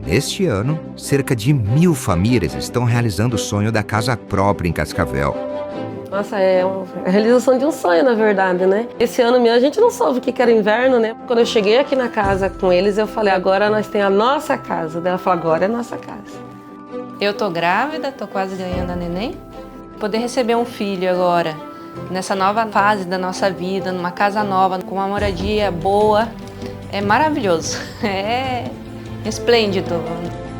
Neste ano, cerca de 1.000 famílias estão realizando o sonho da casa própria em Cascavel. Nossa, a realização de um sonho, na verdade, né? Esse ano mesmo a gente não soube o que era inverno, né? Quando eu cheguei aqui na casa com eles, eu falei, agora nós temos a nossa casa. Daí ela falou, agora é a nossa casa. Eu tô grávida, tô quase ganhando a neném. Poder receber um filho agora, nessa nova fase da nossa vida, numa casa nova, com uma moradia boa, é maravilhoso, é esplêndido.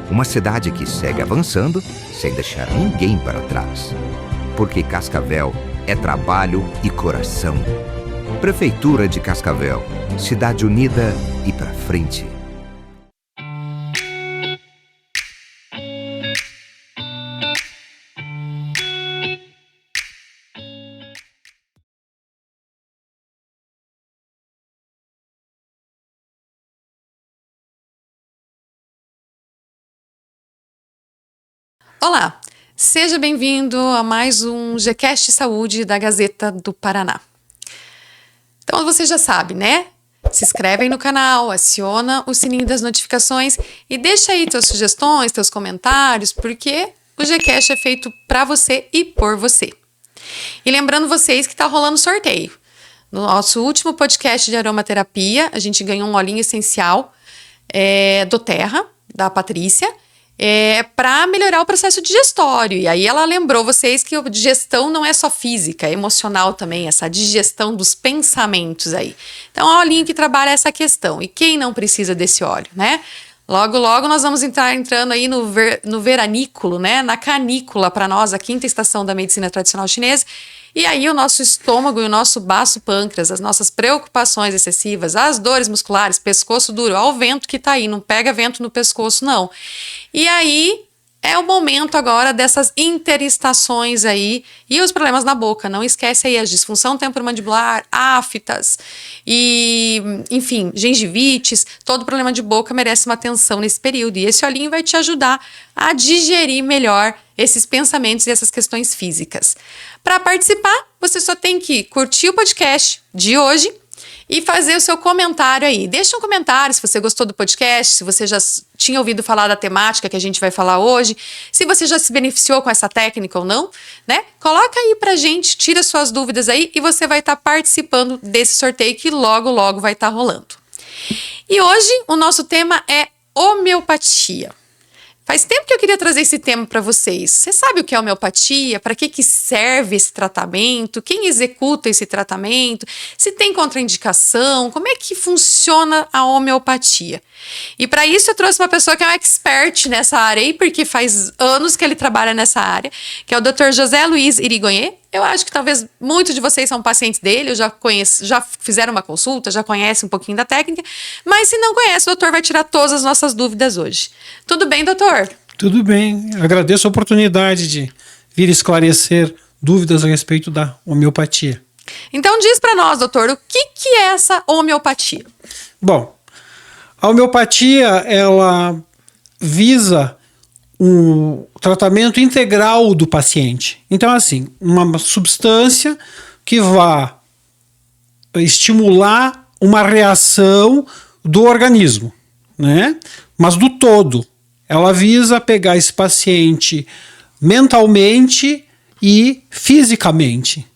Uma cidade que segue avançando sem deixar ninguém para trás. Porque Cascavel é trabalho e coração. Prefeitura de Cascavel, cidade unida e pra frente. Olá, seja bem-vindo a mais um GCast Saúde da Gazeta do Paraná. Então você já sabe, né? Se inscreve aí no canal, aciona o sininho das notificações e deixa aí tuas sugestões, teus comentários, porque o GCast é feito para você e por você. E lembrando vocês que tá rolando sorteio. No nosso último podcast de aromaterapia, a gente ganhou um olhinho essencial do Terra, da Patrícia, para melhorar o processo digestório. E aí ela lembrou vocês que a digestão não é só física, é emocional também, essa digestão dos pensamentos aí. Então, é um olhinho que trabalha essa questão. E quem não precisa desse óleo, né? Logo, logo nós vamos entrando aí no veranículo, né? Na canícula, para nós, a 5ª estação da medicina tradicional chinesa. E aí o nosso estômago e o nosso baço pâncreas, as nossas preocupações excessivas, as dores musculares, pescoço duro, ó, o vento que tá aí, não pega vento no pescoço não. E aí é o momento agora dessas interestações aí e os problemas na boca. Não esquece aí a disfunção temporomandibular, aftas e, enfim, gengivites. Todo problema de boca merece uma atenção nesse período. E esse olhinho vai te ajudar a digerir melhor esses pensamentos e essas questões físicas. Para participar, você só tem que curtir o podcast de hoje e fazer o seu comentário aí. Deixa um comentário se você gostou do podcast, se você já tinha ouvido falar da temática que a gente vai falar hoje, se você já se beneficiou com essa técnica ou não, né? Coloca aí pra gente, tira suas dúvidas aí e você vai estar participando desse sorteio que logo, logo vai estar rolando. E hoje o nosso tema é homeopatia. Faz tempo que eu queria trazer esse tema para vocês. Você sabe o que é homeopatia? Para que serve esse tratamento? Quem executa esse tratamento? Se tem contraindicação? Como é que funciona a homeopatia? E para isso eu trouxe uma pessoa que é um expert nessa área aí, porque faz anos que ele trabalha nessa área, que é o Dr. José Luiz Irigoyen. Eu acho que talvez muitos de vocês são pacientes dele, eu já conheço, já fizeram uma consulta, já conhecem um pouquinho da técnica, mas se não conhece, o doutor vai tirar todas as nossas dúvidas hoje. Tudo bem, doutor? Tudo bem. Agradeço a oportunidade de vir esclarecer dúvidas a respeito da homeopatia. Então diz para nós, doutor, o que é essa homeopatia? Bom, a homeopatia, ela visa o tratamento integral do paciente. Então, assim, uma substância que vá estimular uma reação do organismo, né? Mas do todo. Ela visa pegar esse paciente mentalmente e fisicamente.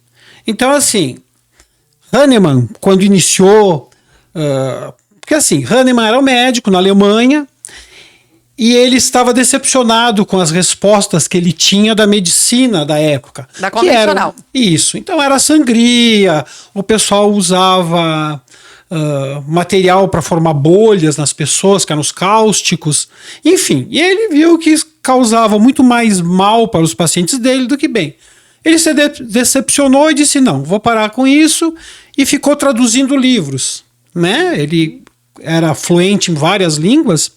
Então, assim, Hahnemann, quando iniciou... porque, assim, Hahnemann era um médico na Alemanha, e ele estava decepcionado com as respostas que ele tinha da medicina da época. Da convencional. Isso. Então era sangria, o pessoal usava material para formar bolhas nas pessoas, que eram os cáusticos. Enfim, e ele viu que causava muito mais mal para os pacientes dele do que bem. Ele se decepcionou e disse, não, vou parar com isso, e ficou traduzindo livros, né? Ele era fluente em várias línguas.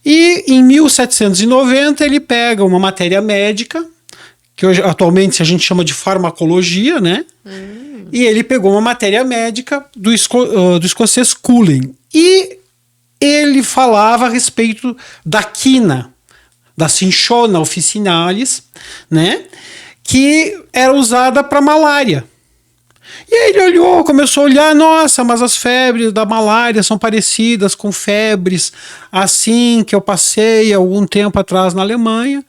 E em 1790 ele pega uma matéria médica, que hoje, atualmente a gente chama de farmacologia, né? E ele pegou uma matéria médica do escocês Cullen. E ele falava a respeito da quina, da Cinchona officinalis, né? Que era usada para malária. E aí ele olhou, começou a olhar, nossa, mas as febres da malária são parecidas com febres assim que eu passei algum tempo atrás na Alemanha.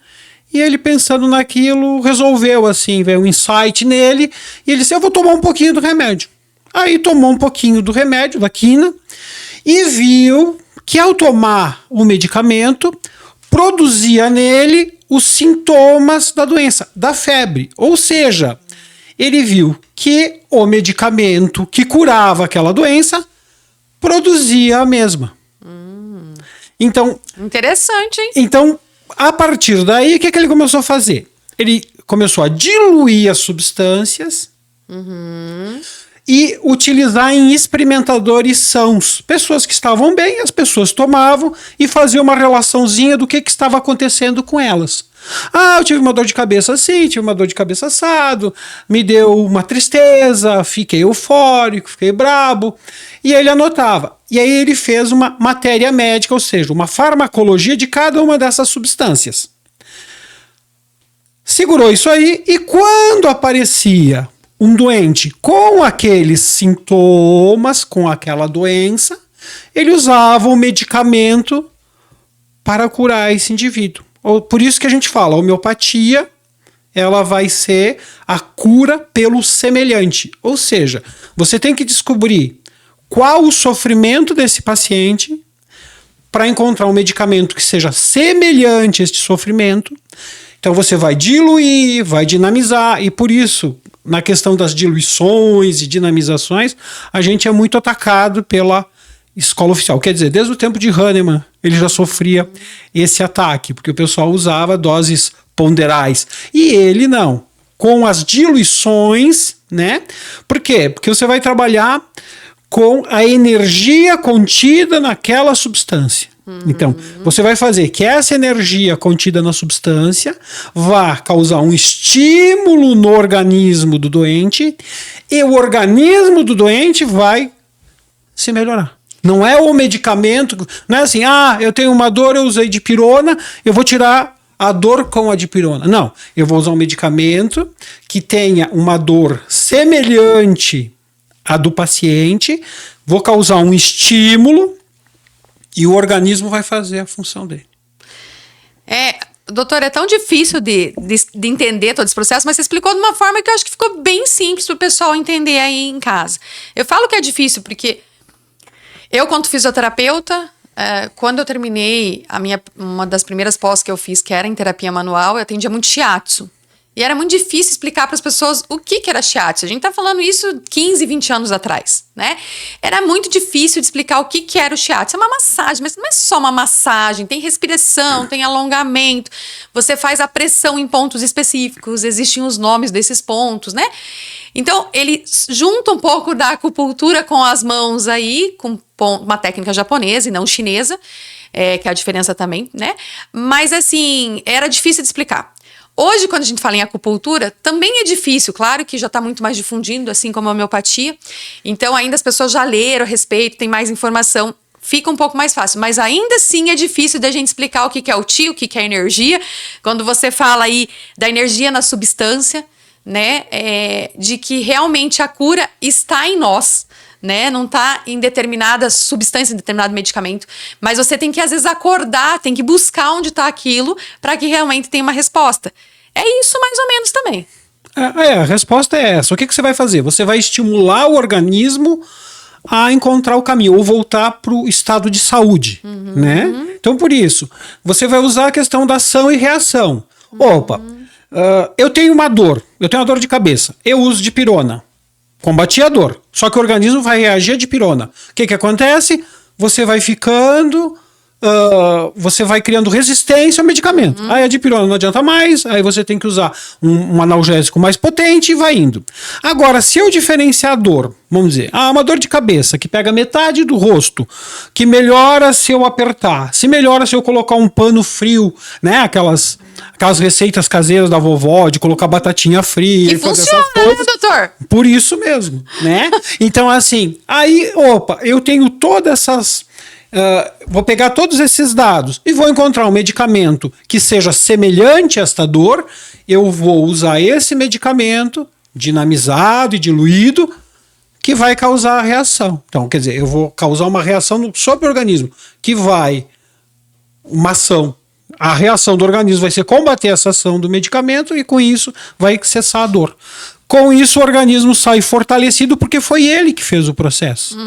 E ele, pensando naquilo, resolveu assim, veio um insight nele, e ele disse, eu vou tomar um pouquinho do remédio. Aí tomou um pouquinho do remédio, da quina, e viu que ao tomar o medicamento, produzia nele os sintomas da doença, da febre. Ou seja, ele viu que o medicamento que curava aquela doença produzia a mesma. Então, Interessante, hein? então, a partir daí, o que ele começou a fazer? Ele começou a diluir as substâncias e utilizar em experimentadores sãos. Pessoas que estavam bem, as pessoas tomavam e faziam uma relaçãozinha do que estava acontecendo com elas. Ah, eu tive uma dor de cabeça assim, tive uma dor de cabeça assado, me deu uma tristeza, fiquei eufórico, fiquei brabo. E ele anotava. E aí ele fez uma matéria médica, ou seja, uma farmacologia de cada uma dessas substâncias. Segurou isso aí e quando aparecia um doente com aqueles sintomas, com aquela doença, ele usava o medicamento para curar esse indivíduo. Por isso que a gente fala, a homeopatia, ela vai ser a cura pelo semelhante. Ou seja, você tem que descobrir qual o sofrimento desse paciente para encontrar um medicamento que seja semelhante a este sofrimento. Então você vai diluir, vai dinamizar, e por isso, na questão das diluições e dinamizações, a gente é muito atacado pela escola oficial. Quer dizer, desde o tempo de Hahnemann, ele já sofria esse ataque, porque o pessoal usava doses ponderais. E ele não. Com as diluições, né? Por quê? Porque você vai trabalhar com a energia contida naquela substância. Então, você vai fazer que essa energia contida na substância vá causar um estímulo no organismo do doente e o organismo do doente vai se melhorar. Não é o medicamento, não é assim, eu tenho uma dor, eu usei dipirona, eu vou tirar a dor com a dipirona. Não, eu vou usar um medicamento que tenha uma dor semelhante à do paciente, vou causar um estímulo e o organismo vai fazer a função dele. Doutor, é tão difícil de entender todo esse processo, mas você explicou de uma forma que eu acho que ficou bem simples para o pessoal entender aí em casa. Eu falo que é difícil porque eu, quanto fisioterapeuta, quando eu terminei uma das primeiras pós que eu fiz, que era em terapia manual, eu atendia muito shiatsu. E era muito difícil explicar para as pessoas o que era shiatsu. A gente tá falando isso 15, 20 anos atrás, né? Era muito difícil de explicar o que era o shiatsu. É uma massagem, mas não é só uma massagem. Tem respiração, tem alongamento. Você faz a pressão em pontos específicos. Existem os nomes desses pontos, né? Então, ele junta um pouco da acupuntura com as mãos aí, com uma técnica japonesa e não chinesa, que é a diferença também, né? Mas, assim, era difícil de explicar. Hoje, quando a gente fala em acupuntura, também é difícil, claro que já está muito mais difundindo, assim como a homeopatia. Então, ainda as pessoas já leram a respeito, tem mais informação, fica um pouco mais fácil. Mas ainda assim é difícil da gente explicar o que é o Qi, o que é energia. Quando você fala aí da energia na substância, né, de que realmente a cura está em nós, né, não está em determinada substância, em determinado medicamento, mas você tem que às vezes acordar, tem que buscar onde está aquilo para que realmente tenha uma resposta. É isso mais ou menos também. A resposta é essa. O que você vai fazer? Você vai estimular o organismo a encontrar o caminho, ou voltar para o estado de saúde, né? Então, por isso, você vai usar a questão da ação e reação. Opa, eu tenho uma dor de cabeça, eu uso dipirona. Combati a dor, só que o organismo vai reagir a dipirona. O que acontece? Você vai ficando, você vai criando resistência ao medicamento. Aí a dipirona não adianta mais, aí você tem que usar um analgésico mais potente e vai indo. Agora, se eu diferenciar a dor, vamos dizer, uma dor de cabeça que pega metade do rosto, que melhora se eu apertar, se melhora se eu colocar um pano frio, né? Aquelas receitas caseiras da vovó, de colocar batatinha fria. Que funciona, né, doutor? Por isso mesmo, né? Então, assim, aí, eu tenho todas essas... vou pegar todos esses dados e vou encontrar um medicamento que seja semelhante a esta dor, eu vou usar esse medicamento dinamizado e diluído, que vai causar a reação. Então, quer dizer, eu vou causar uma reação no organismo, que vai, uma ação. A reação do organismo vai ser combater essa ação do medicamento e com isso vai cessar a dor. Com isso o organismo sai fortalecido porque foi ele que fez o processo.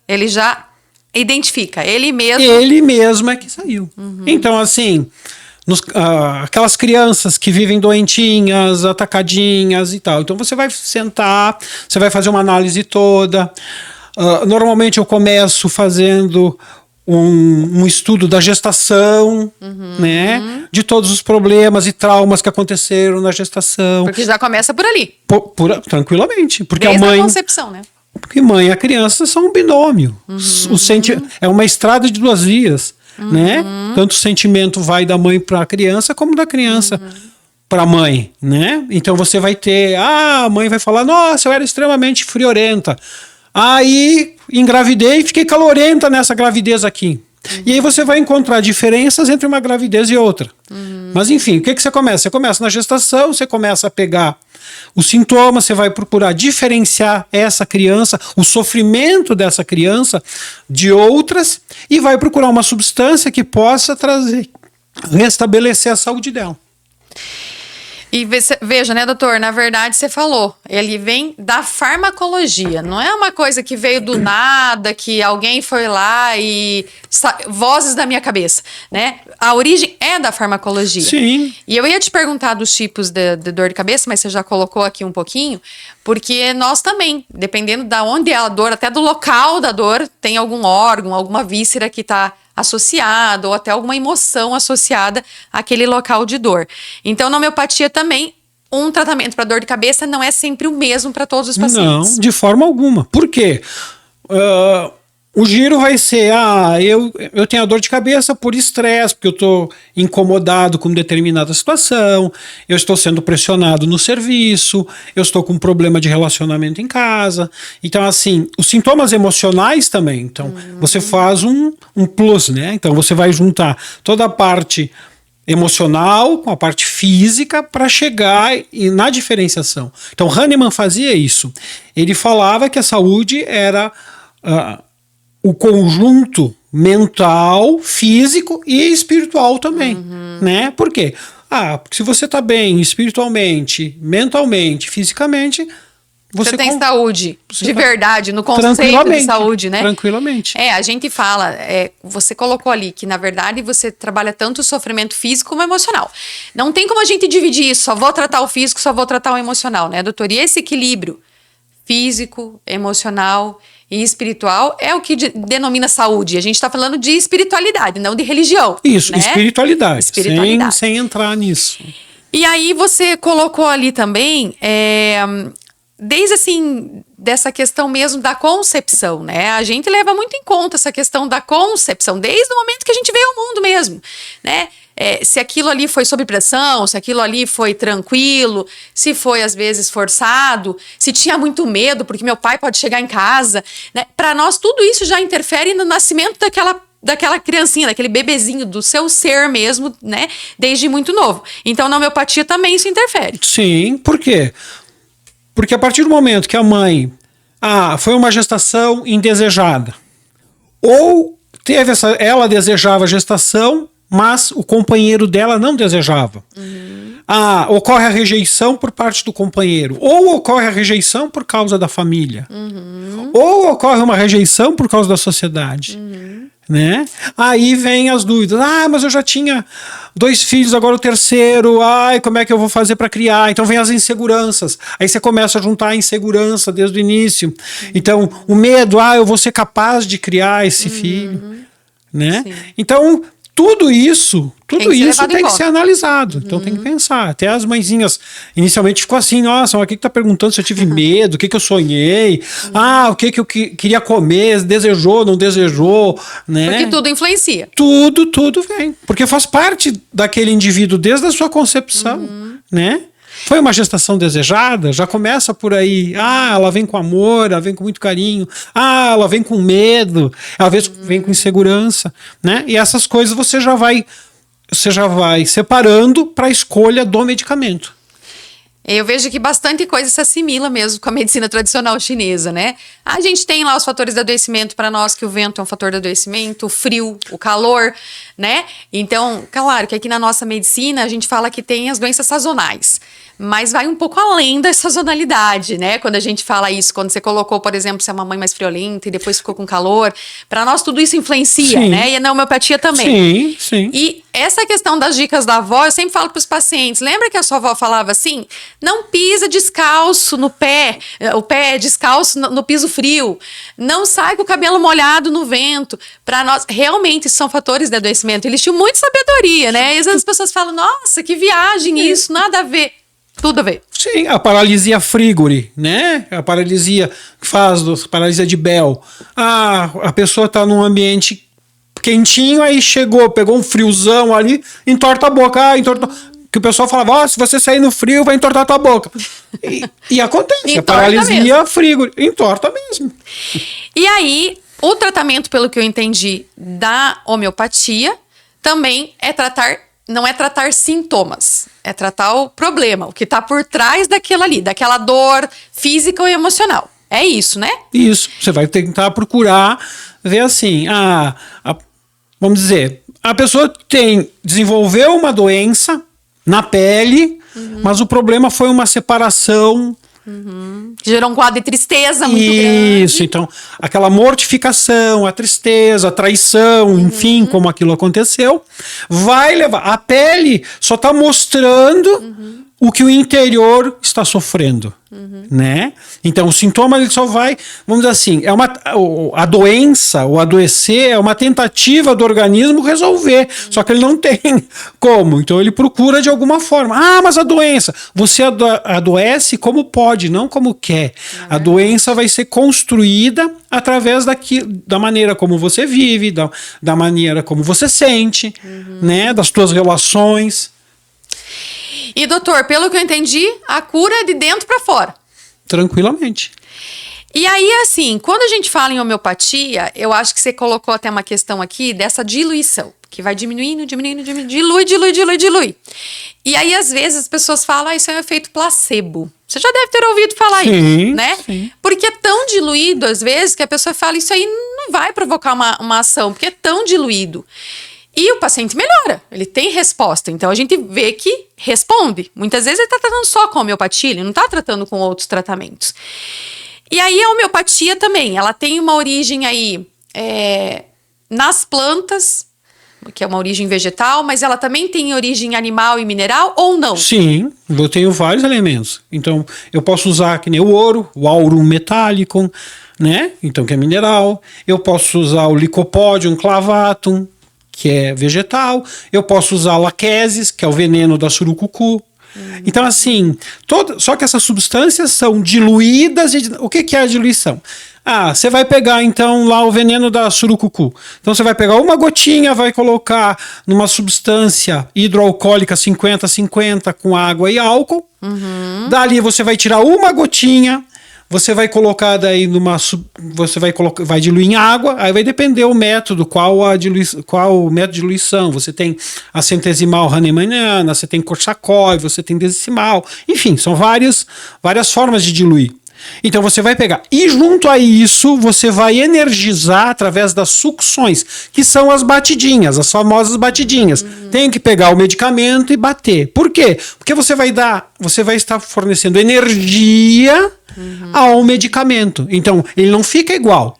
Ele já identifica, ele mesmo. Ele mesmo é que saiu. Então, assim, aquelas crianças que vivem doentinhas, atacadinhas e tal. Então você vai sentar, você vai fazer uma análise toda. Normalmente eu começo fazendo um estudo da gestação, né? De todos os problemas e traumas que aconteceram na gestação. Porque já começa por ali. Tranquilamente. Porque Desde a mãe. A concepção, né? Porque mãe e a criança são um binômio. É uma estrada de duas vias, né? Tanto o sentimento vai da mãe para a criança como da criança para a mãe, né? Então você vai ter, a mãe vai falar, nossa, eu era extremamente friorenta. Aí engravidei e fiquei calorenta nessa gravidez aqui. E aí você vai encontrar diferenças entre uma gravidez e outra. Mas enfim, o que você começa? Você começa na gestação, você começa a pegar os sintomas, você vai procurar diferenciar essa criança, o sofrimento dessa criança de outras e vai procurar uma substância que possa restabelecer a saúde dela. E veja, né, doutor, na verdade você falou, ele vem da farmacologia, não é uma coisa que veio do nada, que alguém foi lá e... vozes da minha cabeça, né? A origem é da farmacologia. Sim. E eu ia te perguntar dos tipos de dor de cabeça, mas você já colocou aqui um pouquinho, porque nós também, dependendo da onde é a dor, até do local da dor, tem algum órgão, alguma víscera que está associado ou até alguma emoção associada àquele local de dor. Então, na homeopatia também, um tratamento para dor de cabeça não é sempre o mesmo para todos os pacientes. Não, de forma alguma. Por quê? O giro vai ser, eu tenho a dor de cabeça por estresse, porque eu estou incomodado com determinada situação, eu estou sendo pressionado no serviço, eu estou com um problema de relacionamento em casa. Então, assim, os sintomas emocionais também. Então, você faz um plus, né? Então, você vai juntar toda a parte emocional com a parte física para chegar na diferenciação. Então, Hahnemann fazia isso. Ele falava que a saúde era... o conjunto mental, físico e espiritual também, né? Por quê? Porque se você está bem espiritualmente, mentalmente, fisicamente, você tem saúde de verdade, no conceito de saúde, né? Tranquilamente. A gente fala, você colocou ali que, na verdade, você trabalha tanto o sofrimento físico como emocional. Não tem como a gente dividir isso, só vou tratar o físico, só vou tratar o emocional, né, doutor? E esse equilíbrio físico, emocional e espiritual é o que denomina saúde. A gente está falando de espiritualidade, não de religião. Isso, né? espiritualidade. Sem entrar nisso. E aí você colocou ali também, desde assim, dessa questão mesmo da concepção, né? A gente leva muito em conta essa questão da concepção, desde o momento que a gente veio ao mundo mesmo, né? Se aquilo ali foi sob pressão, se aquilo ali foi tranquilo, se foi às vezes forçado, se tinha muito medo porque meu pai pode chegar em casa, né? Para nós tudo isso já interfere no nascimento daquela criancinha, daquele bebezinho, do seu ser mesmo, né? Desde muito novo. Então na homeopatia também isso interfere. Sim, por quê? Porque a partir do momento que a mãe foi uma gestação indesejada, ou ela desejava a gestação, mas o companheiro dela não desejava. Ocorre a rejeição por parte do companheiro, ou ocorre a rejeição por causa da família, ou ocorre uma rejeição por causa da sociedade. Né? Aí vem as dúvidas. Mas eu já tinha 2 filhos, agora o terceiro. Como é que eu vou fazer para criar? Então vem as inseguranças. Aí você começa a juntar a insegurança desde o início. Então o medo, eu vou ser capaz de criar esse filho, né? Então tudo isso tem que ser analisado. Então tem que pensar. Até as mãezinhas inicialmente ficou assim, nossa, mas o que tá perguntando se eu tive medo, o que eu sonhei, o que eu queria comer, desejou, não desejou, né? Porque tudo influencia. Tudo vem. Porque faz parte daquele indivíduo desde a sua concepção, né? Foi uma gestação desejada? Já começa por aí. Ela vem com amor, ela vem com muito carinho. Ela vem com medo, ela vem com insegurança, né? E essas coisas você já vai separando para a escolha do medicamento. Eu vejo que bastante coisa se assimila mesmo com a medicina tradicional chinesa, né? A gente tem lá os fatores de adoecimento para nós, que o vento é um fator de adoecimento, o frio, o calor, né? Então, claro que aqui na nossa medicina a gente fala que tem as doenças sazonais, mas vai um pouco além da sazonalidade, né? Quando a gente fala isso, quando você colocou, por exemplo, se é uma mãe mais friolenta e depois ficou com calor, para nós tudo isso influencia, Sim. né? E na homeopatia também. Sim, sim. E essa questão das dicas da avó, eu sempre falo para os pacientes, lembra que a sua avó falava assim? Não pisa descalço no pé, o pé descalço no piso frio, não sai com o cabelo molhado no vento. Para nós, realmente, isso são fatores de adoecimento. Eles tinham muita sabedoria, né? E às vezes as pessoas falam, nossa, que viagem isso, nada a ver. Tudo a ver. Sim, a paralisia Frigori, né? A paralisia que faz, paralisia de Bell. A pessoa está num ambiente quentinho, aí chegou, pegou um friozão ali, entorta a boca. Que o pessoal falava, se você sair no frio, vai entortar a tua boca. E acontece, a paralisia mesmo. Frigori, entorta mesmo. E aí, o tratamento, pelo que eu entendi, da homeopatia, também é não é tratar sintomas, é tratar o problema, o que está por trás daquilo ali, daquela dor física ou emocional. É isso, né? Isso, você vai tentar procurar ver assim, vamos dizer, a pessoa desenvolveu uma doença na pele, mas o problema foi uma separação. Gerou um quadro de tristeza muito grande. Isso, então, aquela mortificação, a tristeza, a traição, enfim, como aquilo aconteceu, vai levar. A pele só está mostrando o que o interior está sofrendo, né? Então, o sintoma ele só vai, vamos dizer assim, a doença, o adoecer é uma tentativa do organismo resolver, só que ele não tem como, então ele procura de alguma forma. Mas a doença, você adoece como pode, não como quer. A doença vai ser construída através da maneira como você vive, da maneira como você sente, né? Das suas relações. E, doutor, pelo que eu entendi, a cura é de dentro para fora. Tranquilamente. E aí, assim, quando a gente fala em homeopatia, eu acho que você colocou até uma questão aqui dessa diluição, que vai diminuindo, dilui. E aí, às vezes, as pessoas falam, isso é um efeito placebo. Você já deve ter ouvido falar isso, né? Sim. Porque é tão diluído, às vezes, que a pessoa fala, isso aí não vai provocar uma ação, porque é tão diluído. E o paciente melhora, ele tem resposta. Então, a gente vê que responde. Muitas vezes ele está tratando só com homeopatia, ele não está tratando com outros tratamentos. E aí, a homeopatia também, ela tem uma origem aí nas plantas, que é uma origem vegetal, mas ela também tem origem animal e mineral, ou não? Sim, eu tenho vários elementos. Então, eu posso usar que nem o ouro, o aurum metallicum, né? Então, que é mineral. Eu posso usar o Lycopodium clavatum, que é vegetal. Eu posso usar laquesis, que é o veneno da surucucu. Então, assim, só que essas substâncias são diluídas. O que é a diluição? Você vai pegar, então, lá o veneno da surucucu. Então, você vai pegar uma gotinha, vai colocar numa substância hidroalcoólica 50-50 com água e álcool. Dali, você vai tirar uma gotinha, você vai colocar daí vai diluir em água, aí vai depender o método, qual o método de diluição. Você tem a centesimal hahnemanniana, você tem Korsakoff, você tem decimal, enfim, são várias formas de diluir. Então você vai pegar, e junto a isso você vai energizar através das sucções, que são as batidinhas, as famosas batidinhas. Tem que pegar o medicamento e bater. Por quê? Porque você vai estar fornecendo energia ao medicamento. Então, ele não fica igual.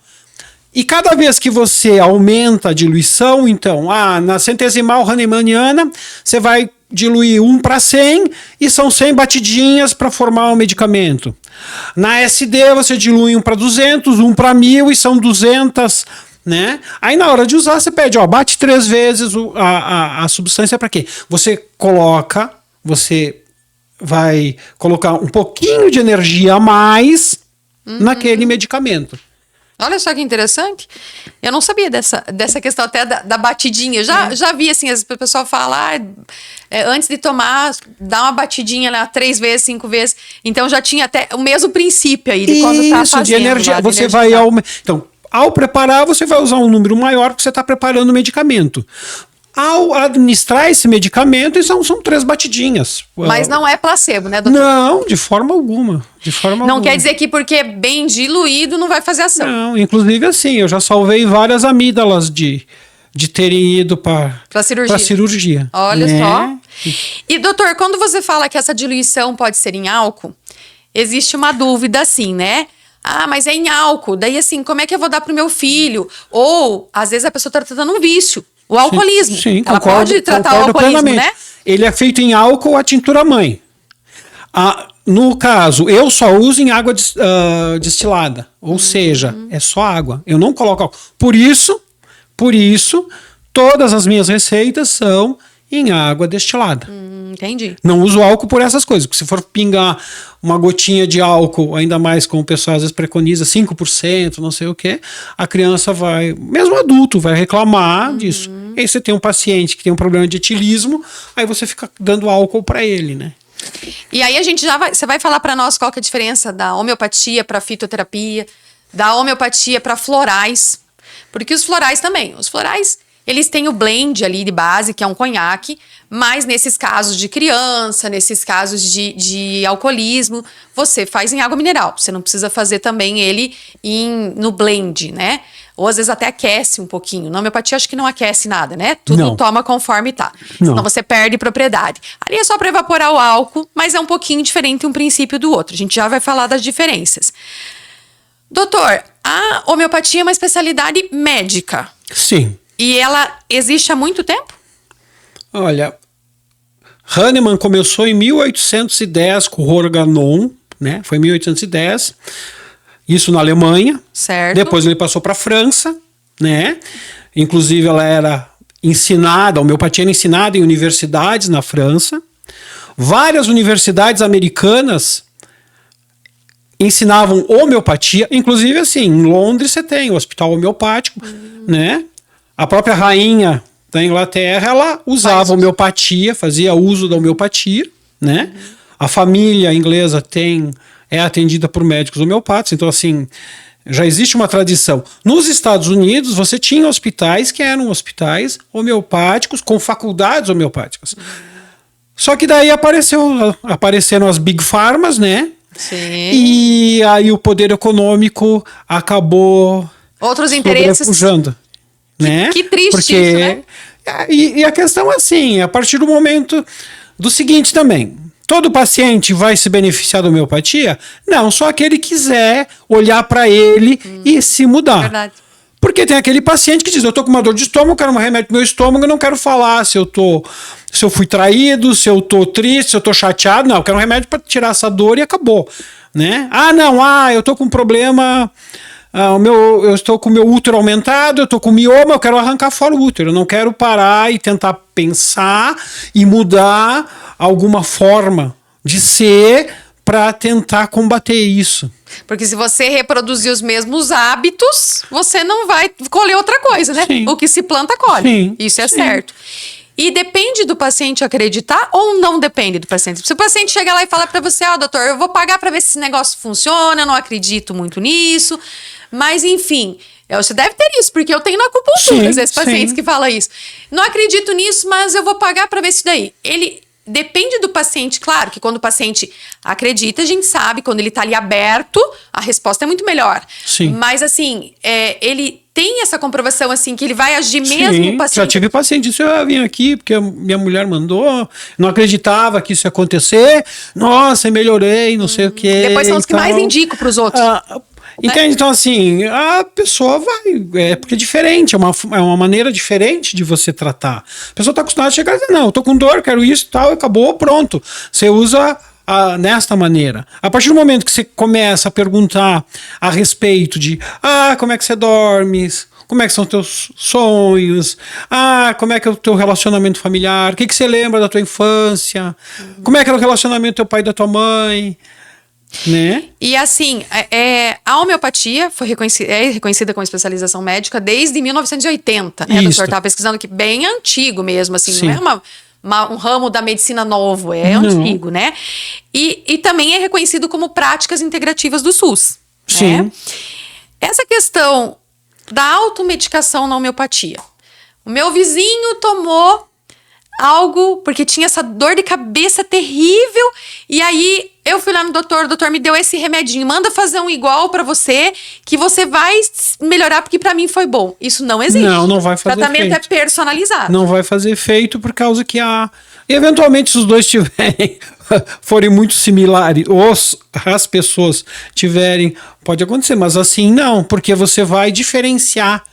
E cada vez que você aumenta a diluição, então, na centesimal hahnemanniana, você vai diluir 1/100 e são 100 batidinhas para formar o medicamento. Na SD, você dilui 1/200, 1/1000 e são 200, né? Aí na hora de usar, você pede, bate 3 vezes a substância para quê? Você vai colocar um pouquinho de energia a mais naquele medicamento. Olha só que interessante. Eu não sabia dessa questão até da batidinha. Já vi assim, o pessoal fala, antes de tomar, dá uma batidinha lá 3 vezes, 5 vezes. Então já tinha até o mesmo princípio aí de quando tá fazendo. De energia. Você vai então, ao preparar, você vai usar um número maior porque você está preparando o medicamento. Ao administrar esse medicamento, são 3 batidinhas. Mas não é placebo, né, doutor? Não, de forma alguma. Não quer dizer que porque é bem diluído não vai fazer ação. Não, inclusive assim, eu já salvei várias amígdalas de terem ido para cirurgia. Olha só. E doutor, quando você fala que essa diluição pode ser em álcool, existe uma dúvida assim, né? Ah, mas é em álcool. Daí assim, como é que eu vou dar pro meu filho? Ou, às vezes, a pessoa tá tratando um vício. O alcoolismo. Sim, ela pode tratar o alcoolismo, plenamente, né? Ele é feito em álcool a tintura mãe. No caso, eu só uso em água destilada. Ou seja, é só água. Eu não coloco álcool. Por isso, todas as minhas receitas são em água destilada. Entendi. Não uso álcool por essas coisas. Porque se for pingar uma gotinha de álcool, ainda mais como o pessoal às vezes preconiza, 5%, não sei o quê, a criança vai, mesmo adulto, vai reclamar disso. E aí você tem um paciente que tem um problema de etilismo, aí você fica dando álcool para ele, né? E aí você vai falar para nós qual que é a diferença da homeopatia para fitoterapia, da homeopatia para florais. Porque os florais, eles têm o blend ali de base, que é um conhaque, mas nesses casos de criança, nesses casos de alcoolismo, você faz em água mineral. Você não precisa fazer também ele no blend, né? Ou às vezes até aquece um pouquinho. Na homeopatia acho que não aquece nada, né? Tudo toma conforme tá. Senão você perde propriedade. Ali é só para evaporar o álcool, mas é um pouquinho diferente um princípio do outro. A gente já vai falar das diferenças. Doutor, a homeopatia é uma especialidade médica. Sim. E ela existe há muito tempo? Olha, Hahnemann começou em 1810 com o Organon, né? Foi em 1810, isso na Alemanha. Certo. Depois ele passou para a França, né? Inclusive ela era ensinada, a homeopatia era ensinada em universidades na França. Várias universidades americanas ensinavam homeopatia, inclusive assim, em Londres você tem o hospital homeopático, né? A própria rainha da Inglaterra, ela usava homeopatia, fazia uso da homeopatia, né? A família inglesa é atendida por médicos homeopatas, então assim, já existe uma tradição. Nos Estados Unidos, você tinha hospitais que eram hospitais homeopáticos com faculdades homeopáticas. Só que daí apareceram as Big Pharmas, né? Sim. E aí o poder econômico acabou outros interesses sobrepujando. Né? Que triste porque, isso, né? E a questão é assim, a partir do momento do seguinte também, todo paciente vai se beneficiar da homeopatia? Não, só aquele que quiser olhar para ele e se mudar. Verdade. Porque tem aquele paciente que diz, eu tô com uma dor de estômago, quero um remédio pro meu estômago, eu não quero falar se eu fui traído, se eu tô triste, se eu tô chateado, não, eu quero um remédio para tirar essa dor e acabou, né? Eu tô com um problema... eu estou com o meu útero aumentado, eu estou com mioma, eu quero arrancar fora o útero. Eu não quero parar e tentar pensar e mudar alguma forma de ser para tentar combater isso. Porque se você reproduzir os mesmos hábitos, você não vai colher outra coisa, né? Sim. O que se planta, colhe. Sim. Isso é Sim. certo. E depende do paciente acreditar ou não depende do paciente? Se o paciente chega lá e fala para você, doutor, eu vou pagar para ver se esse negócio funciona, eu não acredito muito nisso, mas enfim, você deve ter isso, porque eu tenho na acupuntura esses pacientes que falam isso. Não acredito nisso, mas eu vou pagar para ver isso daí. Ele depende do paciente, claro que quando o paciente acredita, a gente sabe, quando ele tá ali aberto, a resposta é muito melhor. Sim. Mas assim, ele tem essa comprovação assim, que ele vai agir mesmo o paciente. Já tive paciente, isso eu vim aqui porque a minha mulher mandou, não acreditava que isso ia acontecer, nossa, eu melhorei, não sei o quê. Depois são os que mais indicam pros outros. Entende? Então, assim, a pessoa vai. Porque é diferente, é uma maneira diferente de você tratar. A pessoa está acostumada a chegar e dizer, não, eu tô com dor, quero isso e tal, acabou, pronto. Você usa nesta maneira. A partir do momento que você começa a perguntar a respeito de como é que você dorme, como é que são os teus sonhos, como é que é o teu relacionamento familiar, o que você lembra da tua infância, como é que era o relacionamento do teu pai e da tua mãe. Né? E assim, a homeopatia é reconhecida como especialização médica desde 1980, né? O doutor estava pesquisando que bem antigo mesmo, assim, Sim. não é um ramo da medicina novo, é antigo, né? E também é reconhecido como práticas integrativas do SUS. Sim. Né? Essa questão da automedicação na homeopatia. O meu vizinho tomou algo, porque tinha essa dor de cabeça terrível, e aí eu fui lá no doutor, o doutor me deu esse remedinho, manda fazer um igual pra você, que você vai melhorar, porque pra mim foi bom. Isso não existe. Não vai fazer efeito. Tratamento é personalizado. Não vai fazer efeito por causa que eventualmente, se os dois forem muito similares, as pessoas tiverem, pode acontecer, mas assim não, porque você vai diferenciar,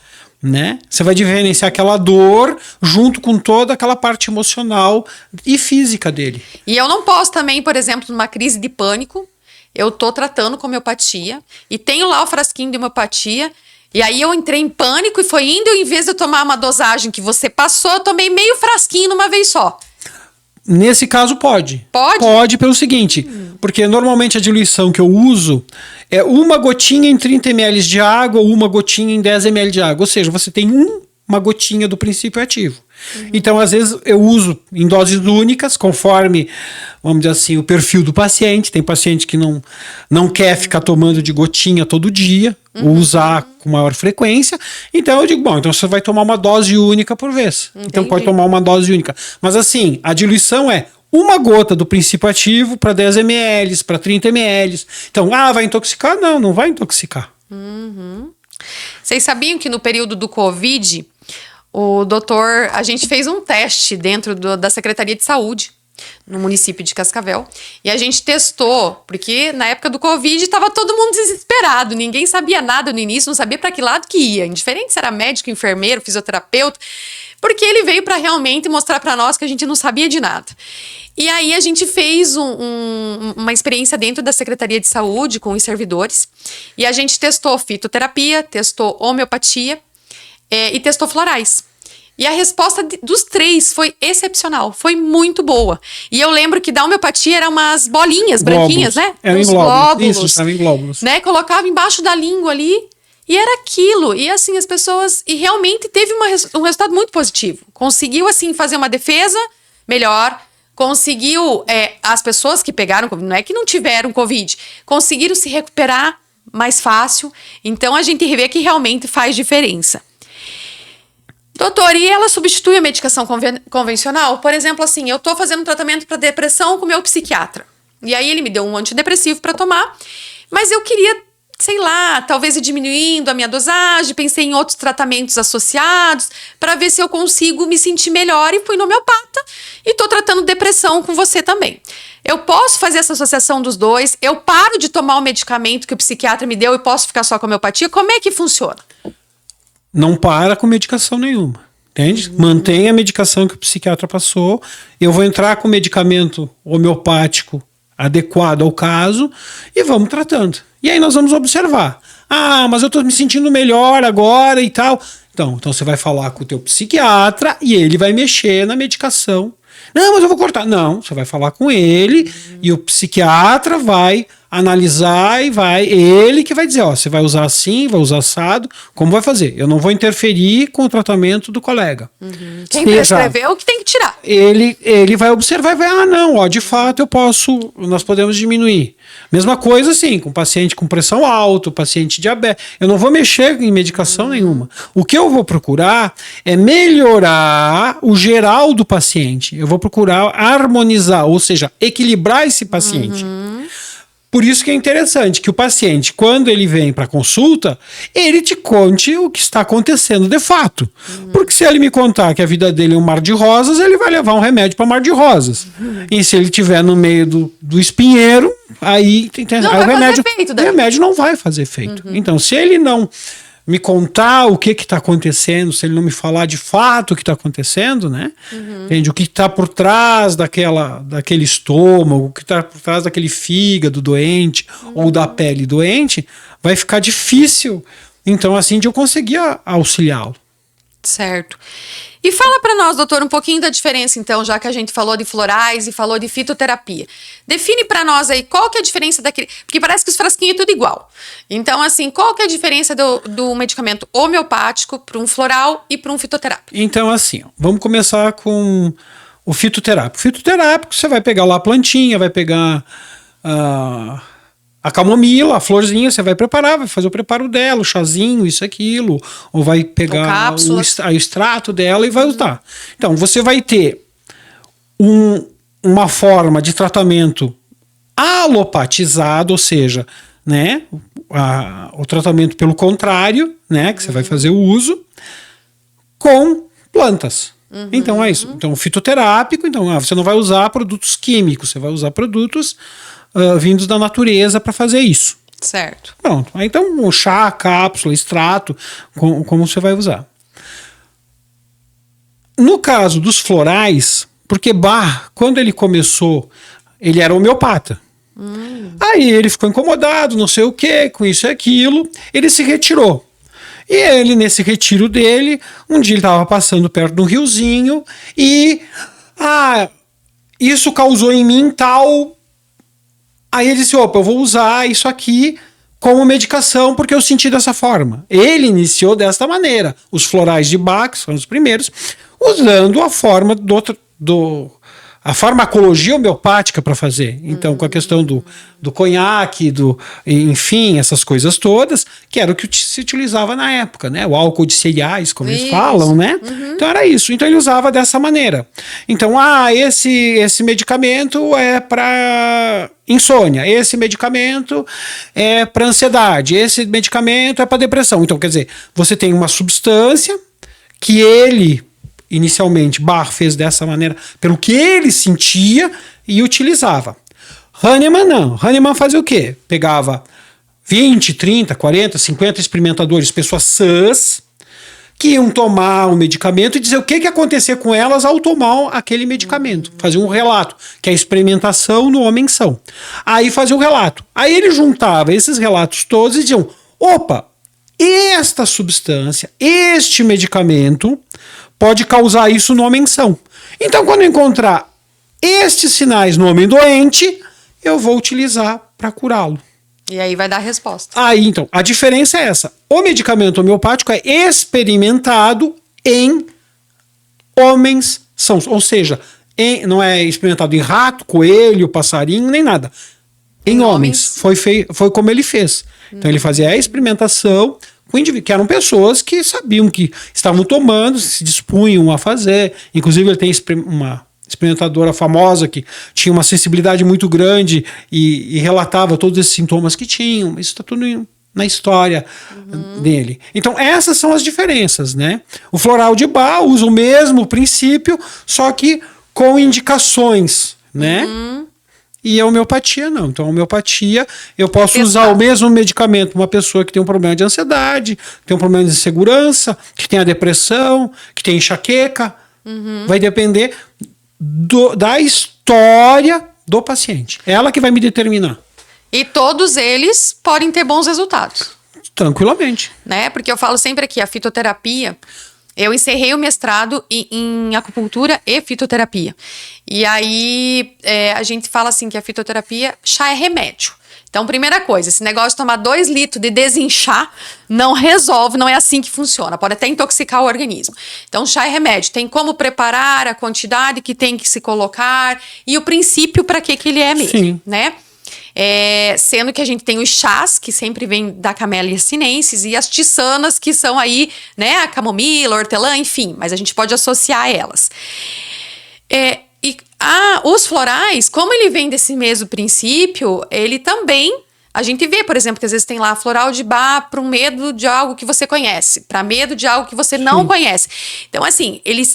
né? Você vai diferenciar aquela dor junto com toda aquela parte emocional e física dele. E eu não posso também, por exemplo, numa crise de pânico, eu tô tratando com homeopatia e tenho lá o frasquinho de homeopatia, e aí eu entrei em pânico e foi indo, em vez de eu tomar uma dosagem que você passou, eu tomei meio frasquinho numa vez só. Nesse caso pode. Pode? Pode pelo seguinte, porque normalmente a diluição que eu uso é uma gotinha em 30 ml de água ou uma gotinha em 10 ml de água. Ou seja, você tem uma gotinha do princípio ativo. Então, às vezes, eu uso em doses únicas, conforme, vamos dizer assim, o perfil do paciente. Tem paciente que não quer ficar tomando de gotinha todo dia, ou usar com maior frequência. Então, eu digo, bom, então você vai tomar uma dose única por vez. Entendi. Então, pode tomar uma dose única. Mas, assim, a diluição é uma gota do princípio ativo para 10 ml, para 30 ml. Então, vai intoxicar? Não vai intoxicar. Vocês sabiam que no período do Covid, a gente fez um teste dentro da Secretaria de Saúde, no município de Cascavel, e a gente testou, porque na época do Covid estava todo mundo desesperado, ninguém sabia nada no início, não sabia para que lado que ia, indiferente se era médico, enfermeiro, fisioterapeuta, porque ele veio para realmente mostrar para nós que a gente não sabia de nada. E aí a gente fez uma experiência dentro da Secretaria de Saúde com os servidores, e a gente testou fitoterapia, testou homeopatia, e testou florais. E a resposta dos 3 foi excepcional, foi muito boa. E eu lembro que da homeopatia eram umas bolinhas branquinhas, né? Eram em glóbulos. Isso, estavam em glóbulos. Né? Colocava embaixo da língua ali e era aquilo. E assim, as pessoas... E realmente teve um resultado muito positivo. Conseguiu, assim, fazer uma defesa melhor. Conseguiu... as pessoas que pegaram Covid, não é que não tiveram Covid, conseguiram se recuperar mais fácil. Então, a gente vê que realmente faz diferença. Doutor, e ela substitui a medicação convencional? Por exemplo, assim, eu tô fazendo um tratamento para depressão com o meu psiquiatra. E aí ele me deu um antidepressivo para tomar, mas eu queria, sei lá, talvez ir diminuindo a minha dosagem, pensei em outros tratamentos associados para ver se eu consigo me sentir melhor e fui no homeopata e tô tratando depressão com você também. Eu posso fazer essa associação dos dois? Eu paro de tomar o medicamento que o psiquiatra me deu e posso ficar só com a homeopatia? Como é que funciona? Não para com medicação nenhuma, entende? Mantém a medicação que o psiquiatra passou. Eu vou entrar com medicamento homeopático adequado ao caso e vamos tratando. E aí nós vamos observar. Mas eu estou me sentindo melhor agora e tal. Então você vai falar com o teu psiquiatra e ele vai mexer na medicação. Não, mas eu vou cortar. Não, você vai falar com ele e o psiquiatra vai analisar e ele que vai dizer, você vai usar assim, vai usar assado, como vai fazer? Eu não vou interferir com o tratamento do colega. Quem prescreveu que tem que tirar. Ele vai observar e vai, de fato nós podemos diminuir. Mesma coisa assim, com paciente com pressão alta, paciente diabético. Eu não vou mexer em medicação nenhuma. O que eu vou procurar é melhorar o geral do paciente. Eu vou procurar harmonizar, ou seja, equilibrar esse paciente. Por isso que é interessante que o paciente, quando ele vem para consulta, ele te conte o que está acontecendo de fato. Porque se ele me contar que a vida dele é um mar de rosas, ele vai levar um remédio para mar de rosas. E se ele estiver no meio do espinheiro, aí o remédio não vai fazer efeito. Então, se ele não me contar o que está acontecendo, se ele não me falar de fato o que está acontecendo, né? Entende? O que está por trás daquele estômago, o que está por trás daquele fígado doente ou da pele doente, vai ficar difícil, então, assim, de eu conseguir auxiliá-lo. Certo. E fala para nós, doutor, um pouquinho da diferença, então, já que a gente falou de florais e falou de fitoterapia. Define para nós aí qual que é a diferença daquele... Porque parece que os frasquinhos é tudo igual. Então, assim, qual que é a diferença do medicamento homeopático para um floral e para um fitoterápico? Então, assim, vamos começar com o fitoterápico. O fitoterápico, você vai pegar lá a plantinha, vai pegar A camomila, a florzinha, você vai preparar, vai fazer o preparo dela, o chazinho, isso, aquilo, ou vai pegar o extrato dela e vai usar. Então, você vai ter uma forma de tratamento alopatizado, ou seja, né, o tratamento pelo contrário, né, que você vai fazer o uso, com plantas. Então é isso. Então, fitoterápico, então você não vai usar produtos químicos, você vai usar produtos vindos da natureza para fazer isso. Certo. Pronto. Então, o chá, cápsula, extrato, como você vai usar. No caso dos florais, porque Bach, quando ele começou, ele era homeopata. Aí ele ficou incomodado, não sei o que, com isso e aquilo, ele se retirou. E ele, nesse retiro dele, um dia ele estava passando perto de um riozinho e isso causou em mim tal. Aí ele disse, opa, eu vou usar isso aqui como medicação porque eu senti dessa forma. Ele iniciou desta maneira. Os florais de Bach foram os primeiros, usando a forma a farmacologia homeopática para fazer. Então, com a questão do conhaque, enfim, essas coisas todas, que era o que se utilizava na época, né? O álcool de cereais, como eles falam, né? Então, era isso. Então, ele usava dessa maneira. Então, esse medicamento é para insônia, esse medicamento é para ansiedade, esse medicamento é para depressão. Então, quer dizer, você tem uma substância que inicialmente, Bach fez dessa maneira, pelo que ele sentia e utilizava. Hahnemann não. Hahnemann fazia o quê? Pegava 20, 30, 40, 50 experimentadores, pessoas sãs, que iam tomar o medicamento e dizer o que ia acontecer com elas ao tomar aquele medicamento. Fazia um relato, que é a experimentação no homem são. Aí fazia um relato. Aí ele juntava esses relatos todos e diziam, opa, esta substância, este medicamento pode causar isso no homem são. Então, quando eu encontrar estes sinais no homem doente, eu vou utilizar para curá-lo. E aí vai dar a resposta. Aí, então, a diferença é essa. O medicamento homeopático é experimentado em homens sãos. Ou seja, não é experimentado em rato, coelho, passarinho, nem nada. Em homens. Foi como ele fez. Então, ele fazia a experimentação com indivíduos, que eram pessoas que sabiam que estavam tomando, se dispunham a fazer. Inclusive, ele tem uma experimentadora famosa que tinha uma sensibilidade muito grande e relatava todos esses sintomas que tinham. Isso está tudo na história dele. Então, essas são as diferenças, né? O floral de Bach usa o mesmo princípio, só que com indicações, né? E a homeopatia não. Então, a homeopatia, eu posso usar o mesmo medicamento para uma pessoa que tem um problema de ansiedade, que tem um problema de insegurança, que tem a depressão, que tem enxaqueca. Vai depender da história do paciente. Ela que vai me determinar. E todos eles podem ter bons resultados. Tranquilamente. Né? Porque eu falo sempre aqui, a fitoterapia... Eu encerrei o mestrado em acupuntura e fitoterapia. E aí a gente fala assim que a fitoterapia, chá é remédio. Então, primeira coisa, esse negócio de tomar 2 litros de desinchar não resolve, não é assim que funciona. Pode até intoxicar o organismo. Então, chá é remédio. Tem como preparar, a quantidade que tem que se colocar e o princípio para que ele é mesmo, Sim. né? Sendo que a gente tem os chás, que sempre vem da Camellia sinensis, e as tissanas, que são aí, né, a camomila, a hortelã, enfim, mas a gente pode associar elas. Os florais, como ele vem desse mesmo princípio, ele também, a gente vê, por exemplo, que às vezes tem lá floral de Bach para um medo de algo que você conhece, para medo de algo que você não conhece. Então, assim, ele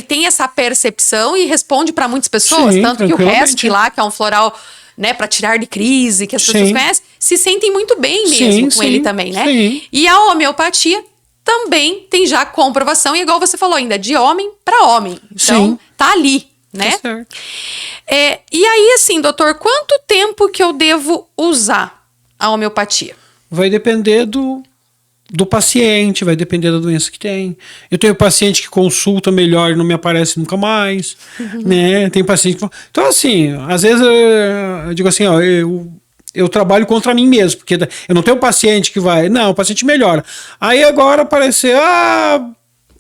tem essa percepção e responde para muitas pessoas, Sim, tanto que o Resk lá, que é um floral, né, para tirar de crise, que as pessoas conhecem, se sentem muito bem mesmo com ele também, né? Sim. E a homeopatia também tem já comprovação, e igual você falou ainda, de homem para homem. Então, tá ali, né? Tá certo. E aí, assim, doutor, quanto tempo que eu devo usar a homeopatia? Vai depender do paciente, vai depender da doença que tem. Eu tenho paciente que consulta melhor e não me aparece nunca mais, né? Tem paciente que... Então, assim, às vezes eu digo assim, ó, eu trabalho contra mim mesmo, porque eu não tenho paciente que vai... Não, o paciente melhora. Aí agora aparecer,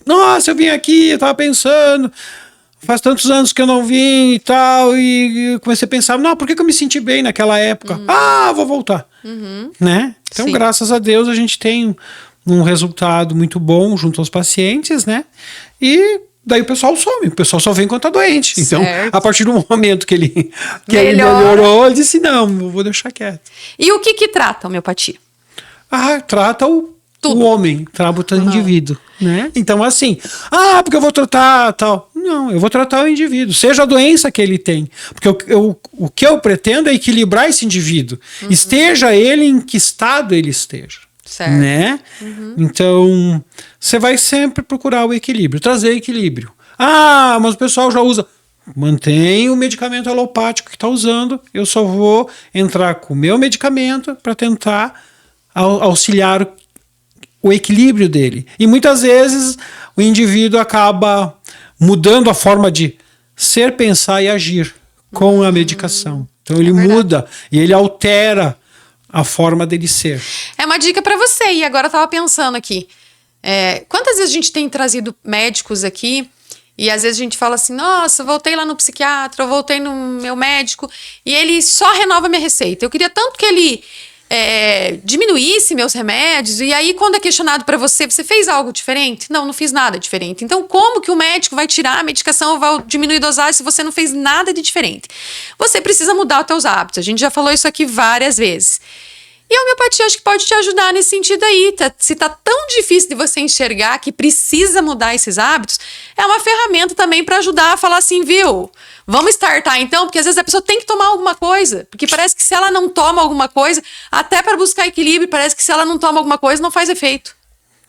nossa, eu vim aqui, eu tava pensando... faz tantos anos que eu não vim e tal, e comecei a pensar, não, por que eu me senti bem naquela época? Vou voltar. Né? Então, Sim. graças a Deus, a gente tem um resultado muito bom junto aos pacientes, né? E daí o pessoal some, o pessoal só vem quando tá doente. Então, Certo. a partir do momento que ele Melhora. melhorou, ele disse, não, eu vou deixar quieto. E o que trata a homeopatia? Trata Tudo. o homem, trata o indivíduo, né? Então, assim, porque eu vou tratar tal. Não, eu vou tratar o indivíduo, seja a doença que ele tem. Porque o que eu pretendo é equilibrar esse indivíduo. Esteja ele em que estado ele esteja. Certo. Né? Então, você vai sempre procurar o equilíbrio, trazer equilíbrio. Mas o pessoal já usa. Mantém o medicamento alopático que está usando, eu só vou entrar com o meu medicamento para tentar auxiliar o equilíbrio dele. E muitas vezes o indivíduo acaba mudando a forma de ser, pensar e agir com a medicação. Então ele muda e ele altera a forma dele ser. É uma dica para você. E agora eu tava pensando aqui. Quantas vezes a gente tem trazido médicos aqui e às vezes a gente fala assim, nossa, voltei lá no psiquiatra, eu voltei no meu médico e ele só renova minha receita. Eu queria tanto que ele diminuísse meus remédios, e aí quando é questionado para você fez algo diferente? Não fiz nada diferente. Então como que o médico vai tirar a medicação ou vai diminuir a dosagem se você não fez nada de diferente? Você precisa mudar os teus hábitos, a gente já falou isso aqui várias vezes. E a homeopatia acho que pode te ajudar nesse sentido aí. Se tá tão difícil de você enxergar que precisa mudar esses hábitos, é uma ferramenta também para ajudar a falar assim, viu? Vamos startar então, porque às vezes a pessoa tem que tomar alguma coisa, porque parece que se ela não toma alguma coisa, até para buscar equilíbrio, parece que se ela não toma alguma coisa, não faz efeito.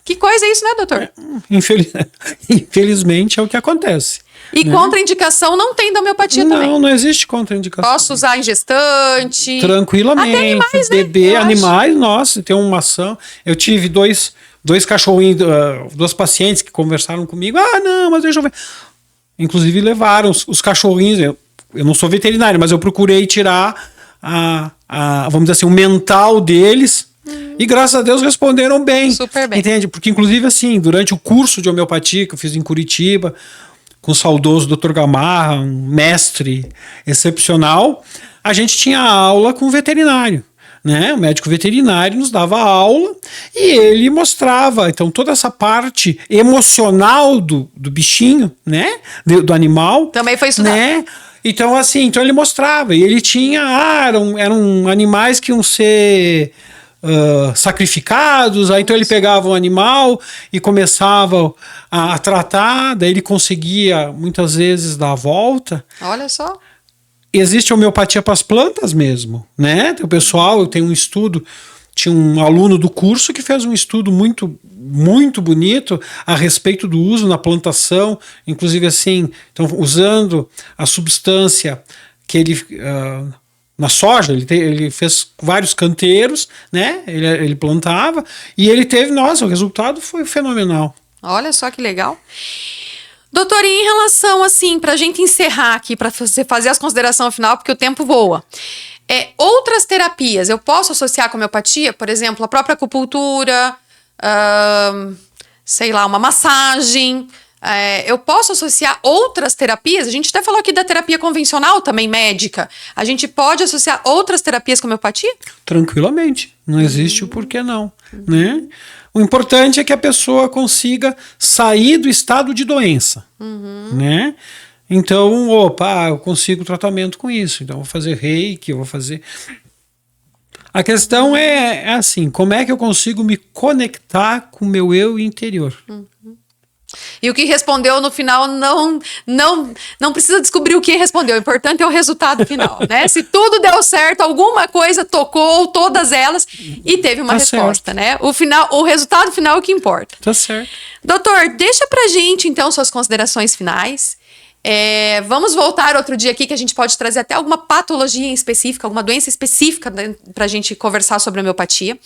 Que coisa é isso, né, doutor? Infelizmente é o que acontece. E contraindicação não tem da homeopatia também. Não existe contraindicação. Posso usar em gestante. Tranquilamente. Até animais, bebê, né? animais, nossa, tem uma ação. Eu tive dois cachorrinhos, duas pacientes que conversaram comigo. Não, mas deixa eu ver. Inclusive levaram os cachorrinhos. Eu não sou veterinário, mas eu procurei tirar vamos dizer assim, o mental deles. E graças a Deus responderam bem. Super bem. Entende? Porque inclusive assim, durante o curso de homeopatia que eu fiz em Curitiba, com o saudoso Dr. Gamarra, um mestre excepcional, a gente tinha aula com o veterinário. Né? O médico veterinário nos dava aula e ele mostrava então toda essa parte emocional do bichinho, né? Do animal. Também foi estudado. Né? Então assim, ele mostrava e ele tinha, eram animais que iam ser sacrificados, aí então ele pegava um animal e começava a tratar, daí ele conseguia muitas vezes dar a volta. Olha só. Existe homeopatia para as plantas mesmo, né? O pessoal, eu tenho um estudo, tinha um aluno do curso que fez um estudo muito, muito bonito a respeito do uso na plantação, inclusive assim, então usando a substância que ele na soja, ele fez vários canteiros, né? Ele plantava e ele teve, o resultado foi fenomenal. Olha só que legal. Doutor, e em relação, assim, pra gente encerrar aqui, pra você fazer as considerações final, porque o tempo voa. Outras terapias, eu posso associar com a homeopatia? Por exemplo, a própria acupuntura, sei lá, uma massagem. Eu posso associar outras terapias? A gente até falou aqui da terapia convencional também, médica. A gente pode associar outras terapias com a homeopatia? Tranquilamente. Não existe o porquê não, né? O importante é que a pessoa consiga sair do estado de doença, né? Então, eu consigo tratamento com isso, então eu vou fazer reiki, eu vou fazer... A questão é assim, como é que eu consigo me conectar com o meu eu interior? E o que respondeu no final não precisa descobrir o que respondeu. O importante é o resultado final, né? Se tudo deu certo, alguma coisa tocou, todas elas, e teve uma resposta, né? O resultado final é o que importa. Tá certo. Doutor, deixa pra gente, então, suas considerações finais. Vamos voltar outro dia aqui que a gente pode trazer até alguma patologia em específica, alguma doença específica, né, pra gente conversar sobre a homeopatia.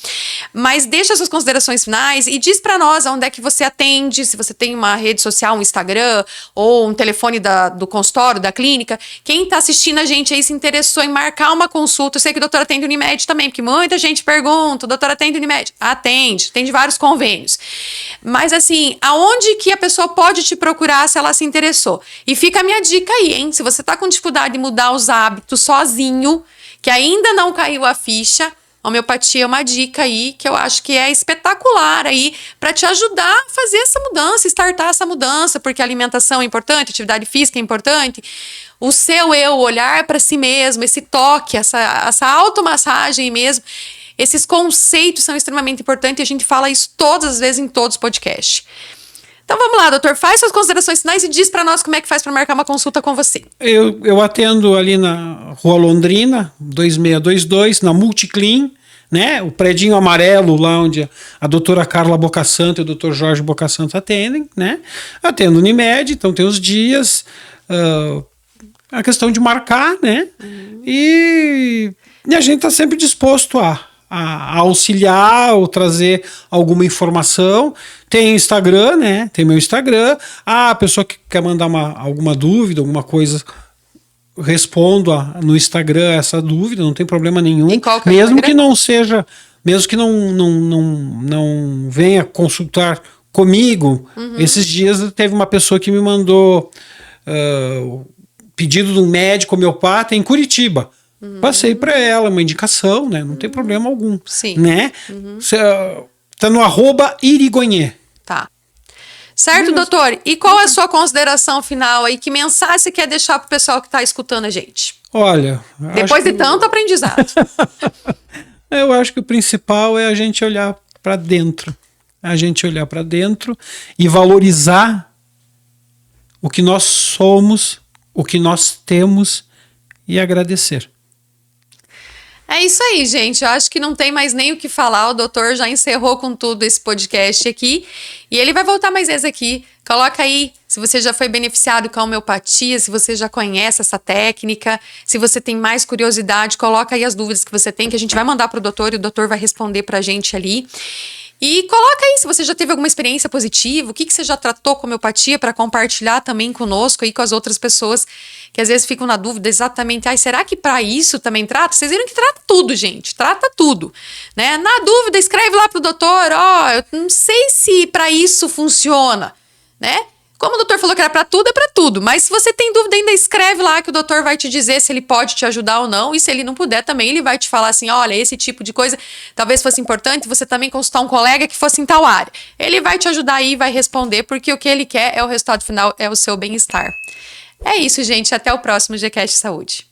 Mas deixa suas considerações finais e diz pra nós onde é que você atende, se você tem uma rede social, um Instagram ou um telefone do consultório, da clínica. Quem tá assistindo a gente aí se interessou em marcar uma consulta. Eu sei que o doutor atende Unimed também, porque muita gente pergunta, o doutor atende Unimed? Atende, tem de vários convênios. Mas assim, aonde que a pessoa pode te procurar se ela se interessou? E fica a minha dica aí, hein? Se você tá com dificuldade de mudar os hábitos sozinho, que ainda não caiu a ficha, a homeopatia é uma dica aí que eu acho que é espetacular aí para te ajudar a fazer essa mudança, startar essa mudança, porque a alimentação é importante, atividade física é importante, o seu eu, olhar para si mesmo, esse toque, essa automassagem mesmo, esses conceitos são extremamente importantes e a gente fala isso todas as vezes em todos os podcasts. Então vamos lá, doutor, faz suas considerações finais e diz para nós como é que faz para marcar uma consulta com você. Eu atendo ali na Rua Londrina, 2622, na Multiclean, né? O predinho amarelo lá onde a doutora Carla Bocasanto e o doutor Jorge Bocasanto atendem, né? Atendo Unimed, então tem os dias, a questão de marcar, né? E a gente está sempre disposto a auxiliar ou trazer alguma informação. Tem Instagram, né? Tem meu Instagram. A pessoa que quer mandar alguma dúvida, alguma coisa, respondo no Instagram essa dúvida, não tem problema nenhum. Mesmo que não seja, mesmo que não venha consultar comigo. Esses dias teve uma pessoa que me mandou pedido de um médico homeopata em Curitiba. Passei para ela uma indicação, né? Não tem problema algum. Sim. Né? Tá no @Irigonhê. Tá. Certo, doutor? E qual é a sua consideração final aí? Que mensagem você quer deixar pro pessoal que tá escutando a gente? Olha... Depois de tanto aprendizado. Eu acho que o principal é a gente olhar para dentro. A gente olhar para dentro e valorizar o que nós somos, o que nós temos e agradecer. É isso aí, gente. Eu acho que não tem mais nem o que falar. O doutor já encerrou com tudo esse podcast aqui. E ele vai voltar mais vezes aqui. Coloca aí se você já foi beneficiado com a homeopatia, se você já conhece essa técnica, se você tem mais curiosidade, coloca aí as dúvidas que você tem, que a gente vai mandar para o doutor e o doutor vai responder para a gente ali. E coloca aí se você já teve alguma experiência positiva, o que você já tratou com homeopatia para compartilhar também conosco e com as outras pessoas que às vezes ficam na dúvida exatamente, será que para isso também trata? Vocês viram que trata tudo, gente, trata tudo, né? Na dúvida, escreve lá pro doutor, eu não sei se para isso funciona, né? Como o doutor falou que era para tudo, é para tudo. Mas se você tem dúvida, ainda escreve lá que o doutor vai te dizer se ele pode te ajudar ou não. E se ele não puder também, ele vai te falar assim, olha, esse tipo de coisa talvez fosse importante você também consultar um colega que fosse em tal área. Ele vai te ajudar aí e vai responder, porque o que ele quer é o resultado final, é o seu bem-estar. É isso, gente. Até o próximo GCast Saúde.